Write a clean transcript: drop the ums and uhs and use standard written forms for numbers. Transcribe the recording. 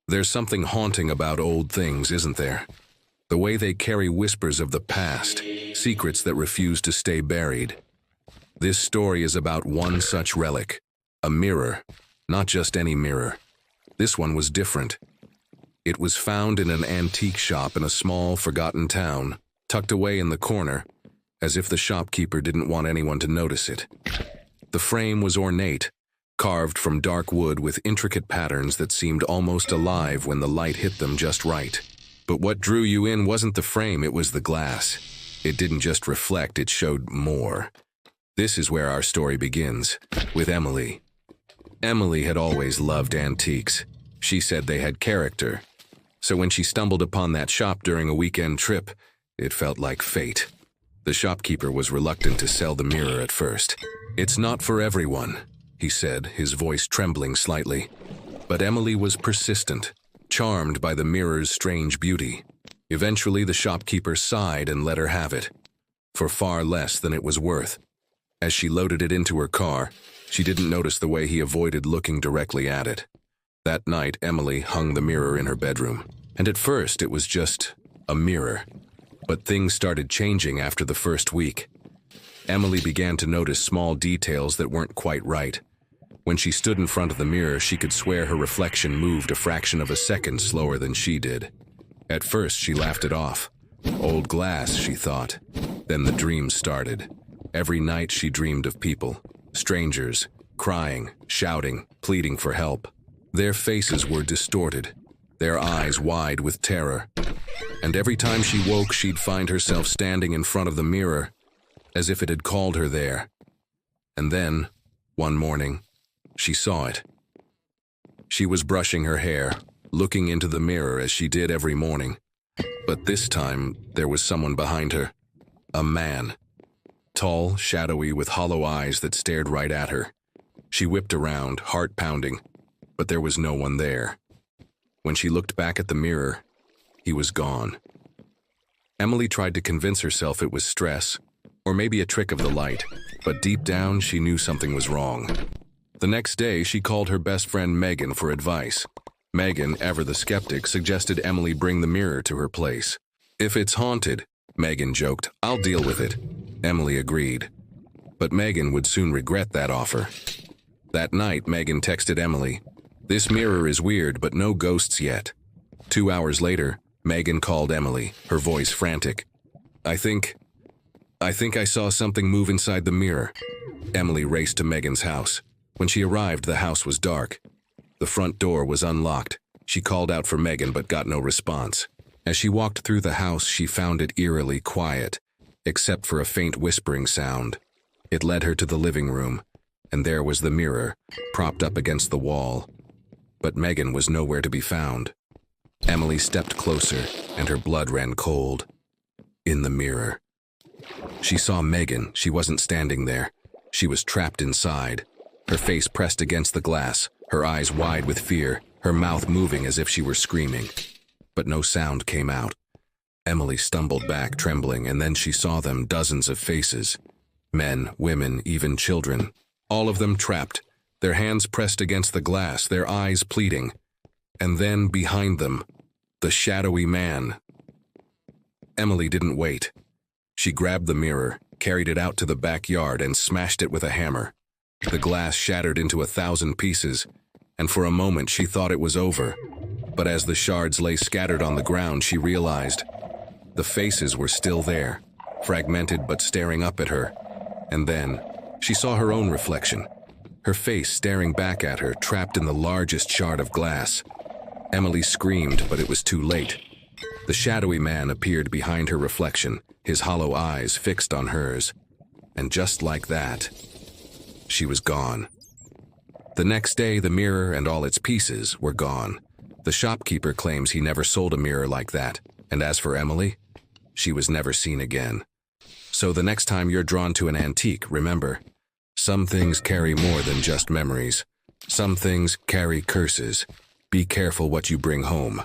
There's something haunting about old things, isn't there? The way they carry whispers of the past, secrets that refuse to stay buried. This story is about one such relic, a mirror, not just any mirror. This one was different. It was found in an antique shop in a small, forgotten town, tucked away in the corner, as if the shopkeeper didn't want anyone to notice it. The frame was ornate, carved from dark wood with intricate patterns that seemed almost alive when the light hit them just right. But what drew you in wasn't the frame, it was the glass. It didn't just reflect, it showed more. This is where our story begins, with Emily. Emily had always loved antiques. She said they had character. So when she stumbled upon that shop during a weekend trip, it felt like fate. The shopkeeper was reluctant to sell the mirror at first. "It's not for everyone," he said, his voice trembling slightly. But Emily was persistent, charmed by the mirror's strange beauty. Eventually, the shopkeeper sighed and let her have it, for far less than it was worth. As she loaded it into her car, she didn't notice the way he avoided looking directly at it. That night, Emily hung the mirror in her bedroom, and at first it was just a mirror. But things started changing after the first week. Emily began to notice small details that weren't quite right. When she stood in front of the mirror, she could swear her reflection moved a fraction of a second slower than she did. At first, she laughed it off. Old glass, she thought. Then the dreams started. Every night she dreamed of people, strangers, crying, shouting, pleading for help. Their faces were distorted, their eyes wide with terror. And every time she woke, she'd find herself standing in front of the mirror, as if it had called her there. And then, one morning, she saw it. She was brushing her hair, looking into the mirror as she did every morning. But this time, there was someone behind her. A man. Tall, shadowy, with hollow eyes that stared right at her. She whipped around, heart pounding, but there was no one there. When she looked back at the mirror, he was gone. Emily tried to convince herself it was stress, or maybe a trick of the light, but deep down she knew something was wrong. The next day, she called her best friend Megan for advice. Megan, ever the skeptic, suggested Emily bring the mirror to her place. "If it's haunted," Megan joked, "I'll deal with it." Emily agreed. But Megan would soon regret that offer. That night, Megan texted Emily, "This mirror is weird, but no ghosts yet." 2 hours later, Megan called Emily, her voice frantic. I think I saw something move inside the mirror." Emily raced to Megan's house. When she arrived, the house was dark. The front door was unlocked. She called out for Megan but got no response. As she walked through the house, she found it eerily quiet, except for a faint whispering sound. It led her to the living room, and there was the mirror, propped up against the wall. But Megan was nowhere to be found. Emily stepped closer, and her blood ran cold. In the mirror. She saw Megan. She wasn't standing there. She was trapped inside. Her face pressed against the glass, her eyes wide with fear, her mouth moving as if she were screaming. But no sound came out. Emily stumbled back, trembling, and then she saw them, dozens of faces. Men, women, even children. All of them trapped, their hands pressed against the glass, their eyes pleading. And then, behind them, the shadowy man. Emily didn't wait. She grabbed the mirror, carried it out to the backyard, and smashed it with a hammer. The glass shattered into 1,000 pieces, and for a moment she thought it was over. But as the shards lay scattered on the ground, she realized the faces were still there, fragmented but staring up at her. And then she saw her own reflection, her face staring back at her, trapped in the largest shard of glass. Emily screamed, but it was too late. The shadowy man appeared behind her reflection, his hollow eyes fixed on hers. And just like that, she was gone. The next day, the mirror and all its pieces were gone. The shopkeeper claims he never sold a mirror like that, and as for Emily, she was never seen again. So the next time you're drawn to an antique, remember, some things carry more than just memories. Some things carry curses. Be careful what you bring home.